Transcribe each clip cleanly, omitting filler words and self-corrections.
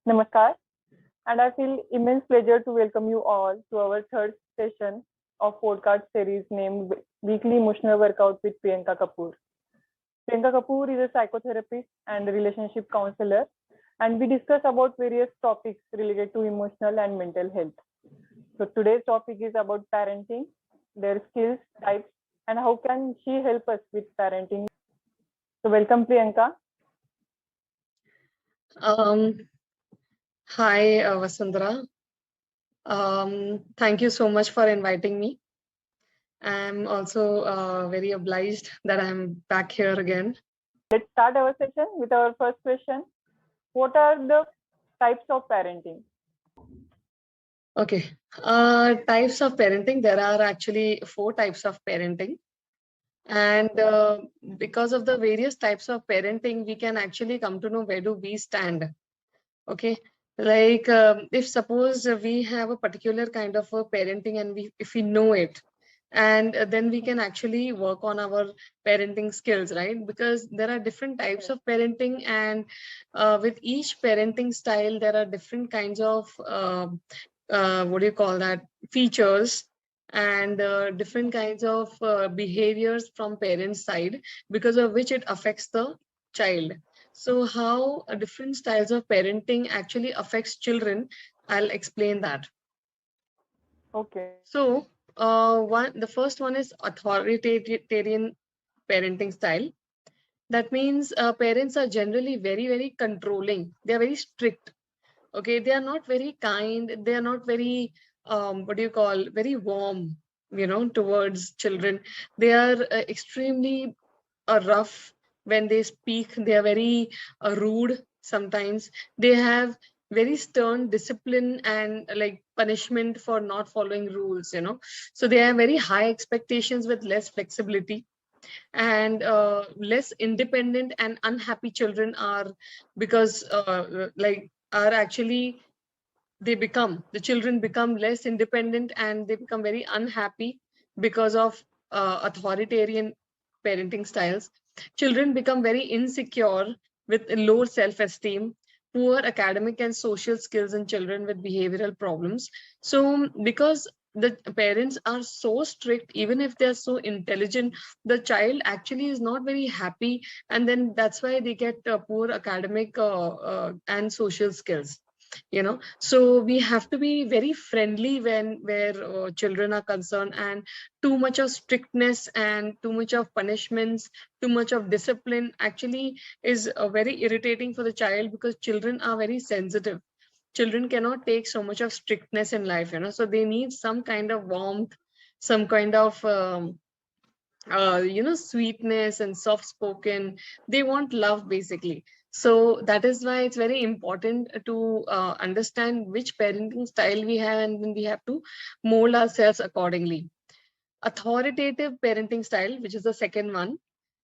Namaskar, and I feel immense pleasure to welcome you all to our third session of podcast series named Weekly Emotional Workout with Priyanka Kapoor. Priyanka Kapoor is a psychotherapist and relationship counselor, and we discuss about various topics related to emotional and mental health. So today's topic is about parenting, their skills, types, and how can she help us with parenting. So welcome Priyanka. Hi, Vasundhara. Thank you so much for inviting me. I'm also very obliged that I'm back here again. Let's start our session with our first question. What are the types of parenting? Okay. Types of parenting. There are actually 4 types of parenting. And because of the various types of parenting, we can actually come to know where do we stand. Okay. Like if suppose we have a particular kind of a parenting and if we know it, and then we can actually work on our parenting skills, right? Because there are different types of parenting, and with each parenting style there are different kinds of what do you call that, features, and different kinds of behaviors from parents side, because of which it affects the child. So how different styles of parenting actually affects children, I'll explain that. Okay. So the first one is authoritarian parenting style. That means parents are generally very controlling. They are very strict. Okay, they are not very kind. They are not very what do you call, very warm, towards children. They are extremely rough when they speak. They are very rude sometimes. They have very stern discipline and like punishment for not following rules. So they have very high expectations with less flexibility, and less independent and unhappy children are, because like are actually, the children become less independent and they become very unhappy because of authoritarian parenting styles. Children become very insecure with low self-esteem, poor academic and social skills in children with behavioral problems. So because the parents are so strict, even if they're so intelligent, the child actually is not very happy, and then that's why they get poor academic and social skills. So we have to be very friendly when where children are concerned, and too much of strictness and too much of punishments, too much of discipline actually is very irritating for the child, because children are very sensitive. Children cannot take so much of strictness in life, so they need some kind of warmth, some kind of sweetness and soft spoken. They want love basically. So that is why it's very important to understand which parenting style we have, and then we have to mold ourselves accordingly. Authoritative parenting style, which is the second one,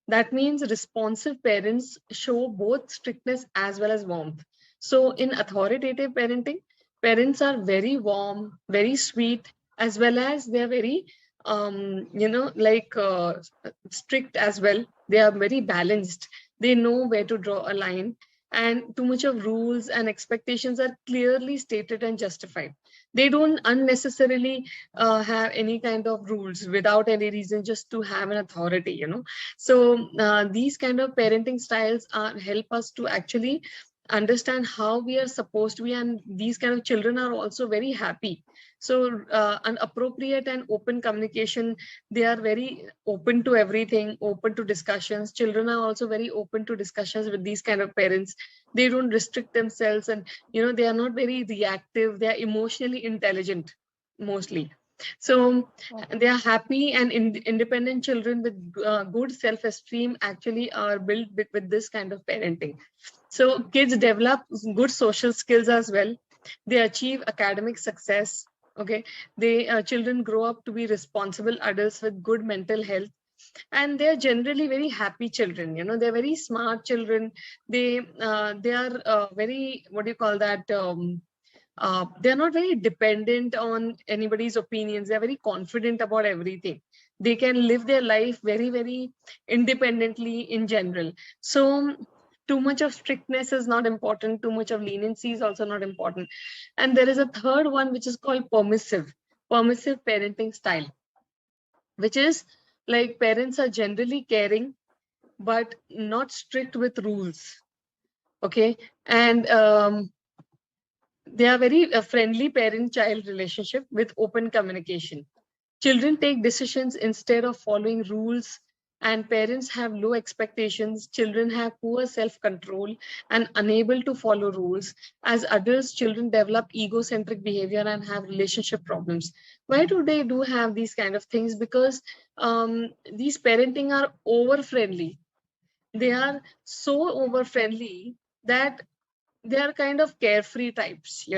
that means responsive parents show both strictness as well as warmth. So in authoritative parenting, parents are very warm, very sweet, as well as they're very, strict as well. They are very balanced. They know where to draw a line, and too much of rules and expectations are clearly stated and justified. They don't unnecessarily have any kind of rules without any reason, just to have an authority. So these kind of parenting styles help us to actually understand how we are supposed to be, and these kind of children are also very happy. So an appropriate and open communication, they are very open to everything, open to discussions. Children are also very open to discussions with these kind of parents. They don't restrict themselves, and they are not very reactive. They are emotionally intelligent mostly. So they are happy and independent children with good self-esteem actually are built with this kind of parenting. So kids develop good social skills as well. They achieve academic success. Okay, they children grow up to be responsible adults with good mental health, and they're generally very happy children. They're very smart children. They are very, what do you call that, they're not very dependent on anybody's opinions. They're very confident about everything. They can live their life very independently in general. So Too much of strictness is not important. Too much of leniency is also not important. And there is a third one, which is called permissive parenting style, which is like parents are generally caring, but not strict with rules. Okay. And they are very friendly parent-child relationship with open communication. Children take decisions instead of following rules, and parents have low expectations. Children have poor self-control and unable to follow rules. As adults, children develop egocentric behavior and have relationship problems. Why do they do have these kind of things? Because these parenting are over-friendly. They are so over-friendly that they are kind of carefree types,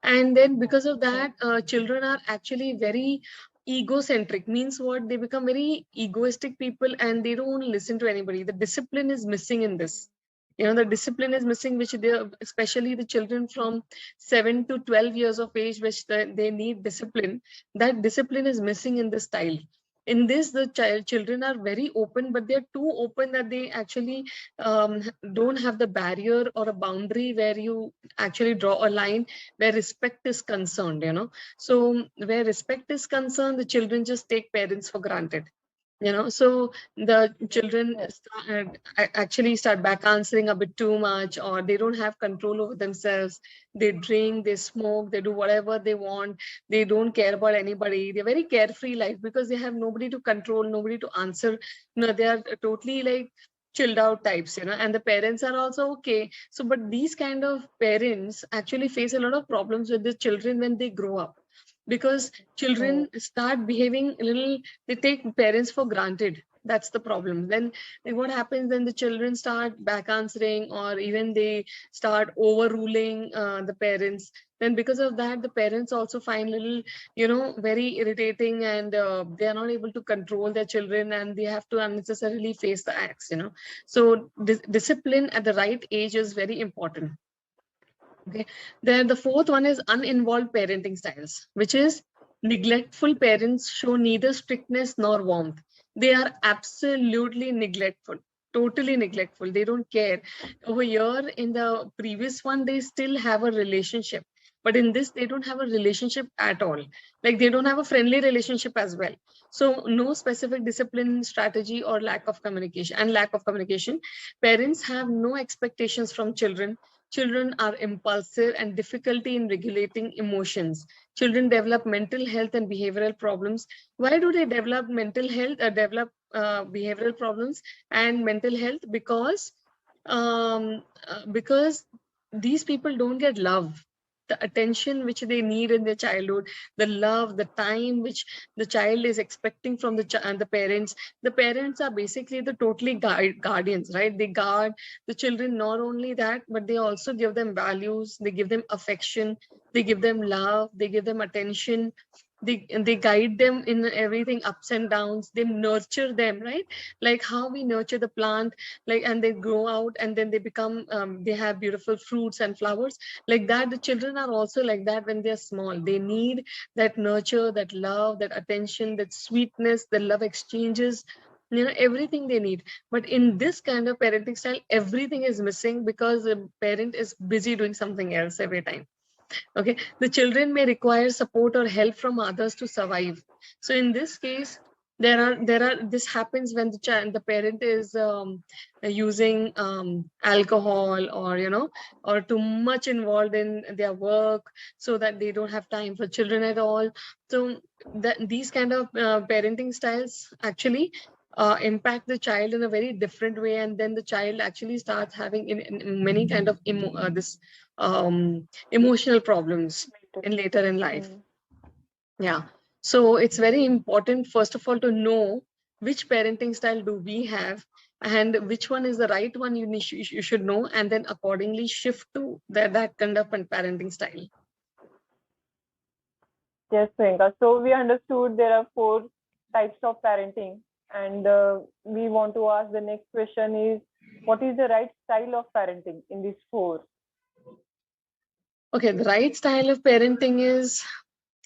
and then because of that, children are actually very egocentric. Means what? They become very egoistic people and they don't listen to anybody. The discipline is missing in this. The discipline is missing, which they, especially the children from 7 to 12 years of age, which they need discipline. That discipline is missing in this style. In this, the children are very open, but they're too open that they actually don't have the barrier or a boundary where you actually draw a line where respect is concerned. So where respect is concerned, the children just take parents for granted. So the children actually start back answering a bit too much, or they don't have control over themselves. They drink, they smoke, they do whatever they want. They don't care about anybody. They're very carefree life because they have nobody to control, nobody to answer. They are totally like chilled out types, and the parents are also okay. So, but these kind of parents actually face a lot of problems with the children when they grow up, because children start behaving a little, they take parents for granted. That's the problem. Then what happens, then the children start back answering, or even they start overruling the parents. Then because of that, the parents also find little, very irritating, and they are not able to control their children, and they have to unnecessarily face the acts. So discipline at the right age is very important. Okay. Then the fourth one is uninvolved parenting styles, which is neglectful parents show neither strictness nor warmth. They are absolutely neglectful, totally neglectful. They don't care. Over here in the previous one, they still have a relationship. But in this, they don't have a relationship at all. Like they don't have a friendly relationship as well. So no specific discipline strategy or lack of communication. Parents have no expectations from children. Children are impulsive and difficulty in regulating emotions. Children develop mental health and behavioral problems. Why do they develop mental health or behavioral problems and mental health? Because these people don't get love, the attention which they need in their childhood, the love, the time which the child is expecting from the parents. The parents are basically the totally guardians, right? They guard the children. Not only that, but they also give them values, they give them affection, they give them love, they give them attention. They guide them in everything, ups and downs. They nurture them, right? Like how we nurture the plant, like, and they grow out and then they become they have beautiful fruits and flowers. Like that, the children are also like that. When they're small, they need that nurture, that love, that attention, that sweetness, the love exchanges, everything they need. But in this kind of parenting style, everything is missing because the parent is busy doing something else every time. Okay, the children may require support or help from others to survive. So in this case, this happens when the parent is using alcohol, or too much involved in their work, so that they don't have time for children at all. So these kind of parenting styles actually impact the child in a very different way, and then the child actually starts having in many kind of emotional problems in later in life. Yeah. So it's very important, first of all, to know which parenting style do we have and which one is the right one you should know, and then accordingly shift to that kind of parenting style. Yes, Priyanka. So we understood there are 4 types of parenting, and we want to ask the next question is, what is the right style of parenting in these 4? Okay, the right style of parenting is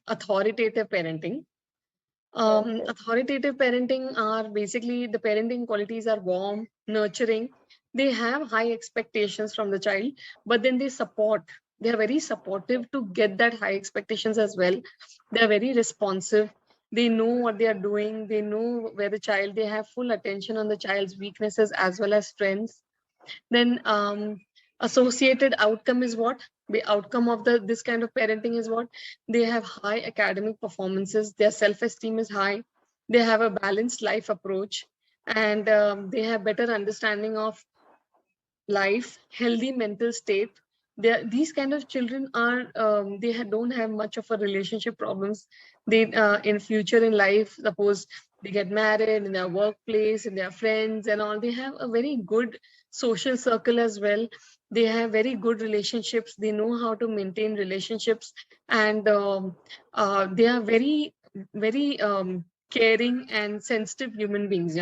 authoritative parenting. Authoritative parenting are basically, the parenting qualities are warm, nurturing, They have high expectations from the child, but then they are very supportive to get that high expectations as well. They are very responsive. They know what they are doing. They know where they have full attention on the child's weaknesses as well as strengths. Then associated outcome is what? The outcome of this kind of parenting is what? They have high academic performances. Their self-esteem is high. They have a balanced life approach, and they have better understanding of life, healthy mental state. These kind of children are don't have much of a relationship problems. They in future in life, suppose they get married in their workplace, in their friends and all, they have a very good social circle as well. They have very good relationships. They know how to maintain relationships, and they are very caring and sensitive human beings,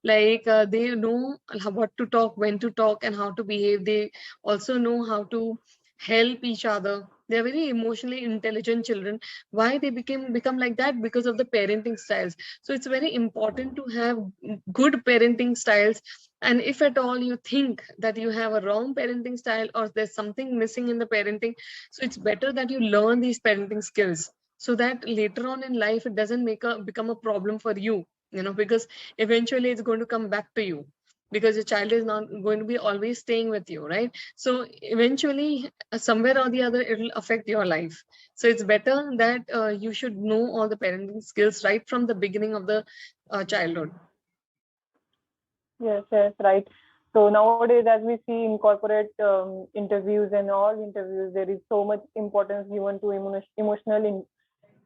like they know what to talk, when to talk, and how to behave. They also know how to help each other. They're very emotionally intelligent children. Why they become like that? Because of the parenting styles. So it's very important to have good parenting styles. And if at all you think that you have a wrong parenting style or there's something missing in the parenting, so it's better that you learn these parenting skills, so that later on in life it doesn't become a problem for you, because eventually it's going to come back to you, because your child is not going to be always staying with you, right? So eventually somewhere or the other it will affect your life. So it's better that you should know all the parenting skills right from the beginning of the childhood. Yes, yes, right. So nowadays, as we see in corporate interviews and all interviews, there is so much importance given to emotional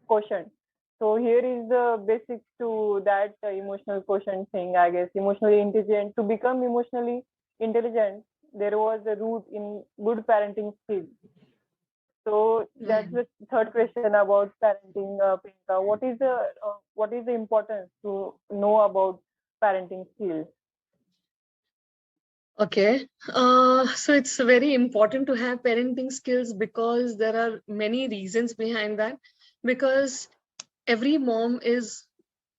quotient. So here is the basics to that emotional quotient thing, I guess. Emotionally intelligent. To become emotionally intelligent, there was a root in good parenting skills. So that's the third question about parenting, Priyanka. What is the importance to know about parenting skills? Okay. So it's very important to have parenting skills because there are many reasons behind that. Because every mom is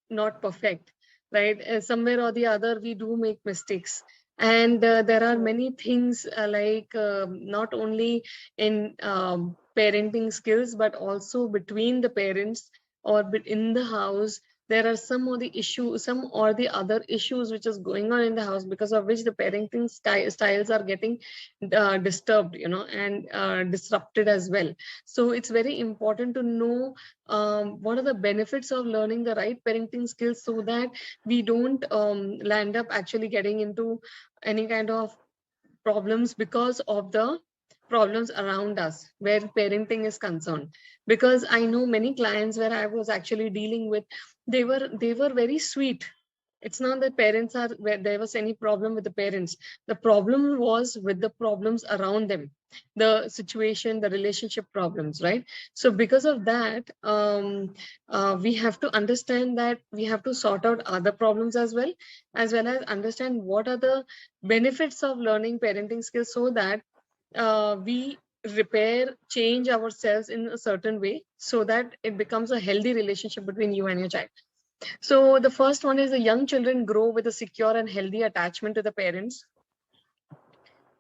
not perfect, right? Somewhere or the other, we do make mistakes. And there are many things like not only in parenting skills, but also between the parents or in the house. There are some or the other issues which is going on in the house, because of which the parenting styles are getting disturbed, and disrupted as well. So it's very important to know what are the benefits of learning the right parenting skills, so that we don't land up actually getting into any kind of problems because of the problems around us where parenting is concerned. Because I know many clients where I was actually dealing with, they were very sweet. It's not that parents are where there was any problem with the parents. The problem was with the problems around them, the situation, the relationship problems, right? So because of that, we have to understand that we have to sort out other problems as well as understand what are the benefits of learning parenting skills, so that we change ourselves in a certain way, so that it becomes a healthy relationship between you and your child. So the first one is the young children grow with a secure and healthy attachment to the parents.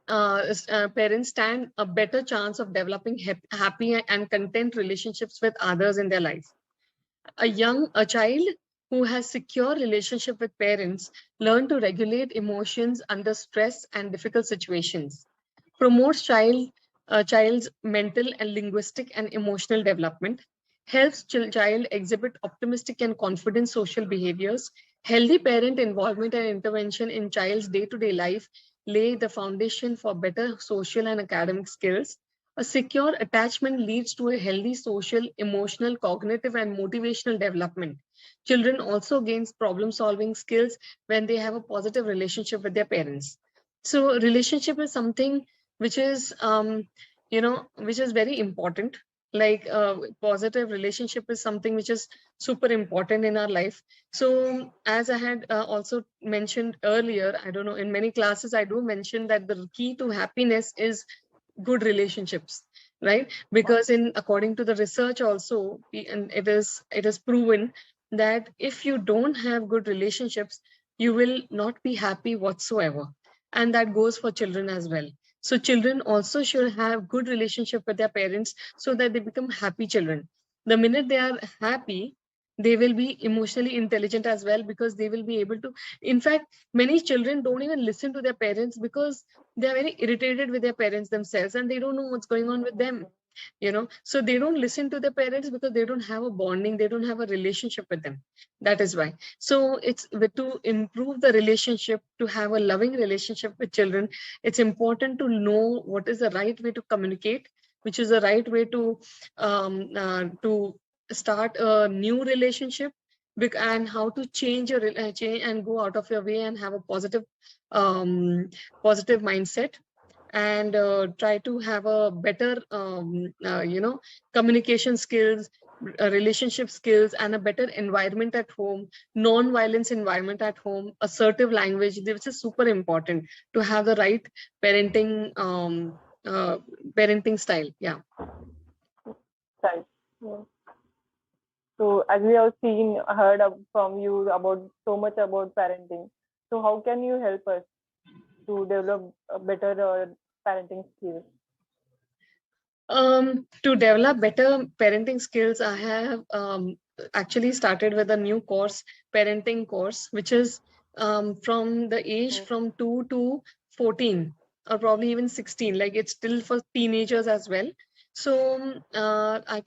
Parents stand a better chance of developing happy and content relationships with others in their life. A child who has secure relationship with parents learn to regulate emotions under stress and difficult situations, promotes child's mental and linguistic and emotional development, helps child exhibit optimistic and confident social behaviors. Healthy parent involvement and intervention in child's day-to-day life lay the foundation for better social and academic skills. A secure attachment leads to a healthy social, emotional, cognitive, and motivational development. Children also gain problem-solving skills when they have a positive relationship with their parents. So relationship is something which is which is very important. Like positive relationship is something which is super important in our life. So as I had also mentioned earlier, I don't know, in many classes I do mention that the key to happiness is good relationships, right? Because in according to the research also, and it is proven that if you don't have good relationships, you will not be happy whatsoever. and that goes for children as well. So children also should have good relationship with their parents so that they become happy children. The minute they are happy, they will be emotionally intelligent as well, because they will be able to, in fact, many children don't even listen to their parents because they are very irritated with their parents themselves and they don't know what's going on with them, so they don't listen to their parents because they don't have a bonding, they don't have a relationship with them. That is why. So it's to improve the relationship, to have a loving relationship with children, it's important to know what is the right way to communicate, which is the right way to start a new relationship, and how to change change and go out of your way and have a positive mindset, and try to have a better communication skills, relationship skills, and a better environment at home, non-violence environment at home, assertive language. This is super important to have the right parenting parenting style. Yeah. Right. Yeah. So as we have heard from you about so much about parenting, so how can you help us to develop a better parenting skills? To develop better parenting skills, I have actually started with a new course, parenting course, which is from the age from 2 to 14, or probably even 16. Like, it's still for teenagers as well. So I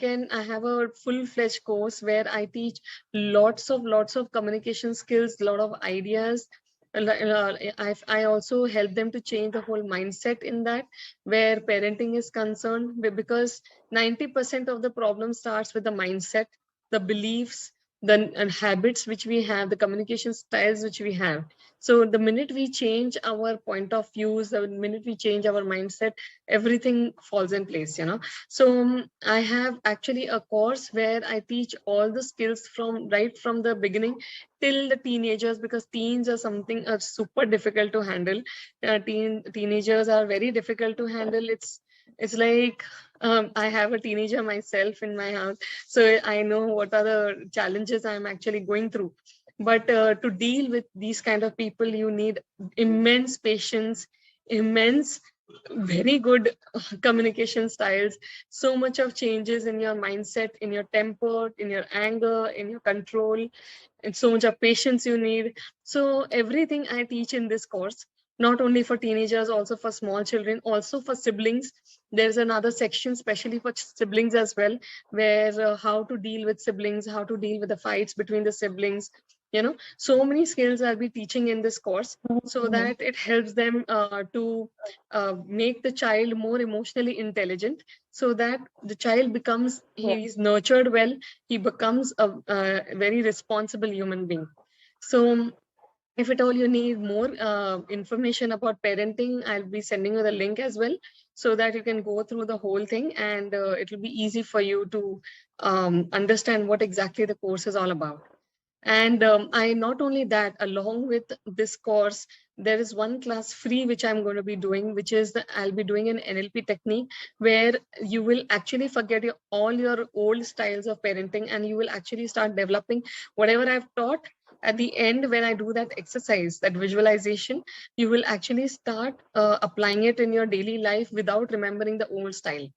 have a full-fledged course where I teach lots of communication skills, lot of ideas. I also help them to change the whole mindset in that, where parenting is concerned, because 90% of the problem starts with the mindset, the beliefs, the habits which we have, the communication styles which we have. So the minute we change our point of views, the minute we change our mindset, everything falls in place, So I have actually a course where I teach all the skills right from the beginning till the teenagers, because teens are something super difficult to handle. Teenagers are very difficult to handle. It's like, I have a teenager myself in my house, so I know what are the challenges I'm actually going through. But to deal with these kind of people, you need immense patience, immense, very good communication styles, so much of changes in your mindset, in your temper, in your anger, in your control, and so much of patience you need. So everything I teach in this course, not only for teenagers, also for small children, also for siblings. There's another section specially for siblings as well, where how to deal with siblings, how to deal with the fights between the siblings. So many skills I'll be teaching in this course, so that it helps them to make the child more emotionally intelligent, so that the child becomes, he's nurtured well, he becomes a very responsible human being. So if at all you need more information about parenting, I'll be sending you the link as well, so that you can go through the whole thing, and it will be easy for you to understand what exactly the course is all about. And I not only that, along with this course, there is one class free which I'm going to be doing, which is I'll be doing an NLP technique, where you will actually forget all your old styles of parenting, and you will actually start developing whatever I've taught. At the end, when I do that exercise, that visualization, you will actually start applying it in your daily life without remembering the old style.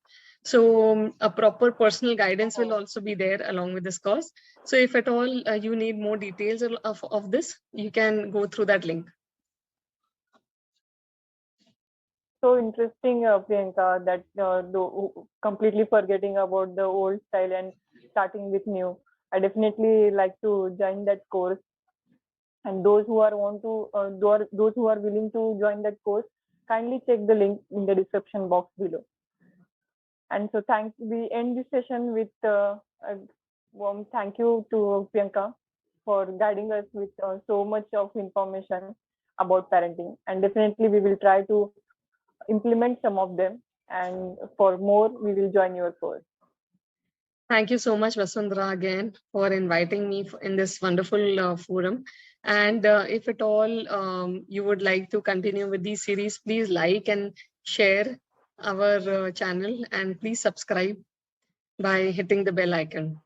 So a proper personal guidance will also be there along with this course. So if at all you need more details of this, you can go through that link. So interesting, Priyanka, that completely forgetting about the old style and starting with new. I definitely like to join that course. And those who are those who are willing to join that course, kindly check the link in the description box below. And so we end this session with a warm thank you to Priyanka for guiding us with so much of information about parenting. And definitely we will try to implement some of them. And for more, we will join your course. Thank you so much, Vasundhara, again, for inviting me in this wonderful forum. And if at all you would like to continue with these series, please like and share our channel, and please subscribe by hitting the bell icon.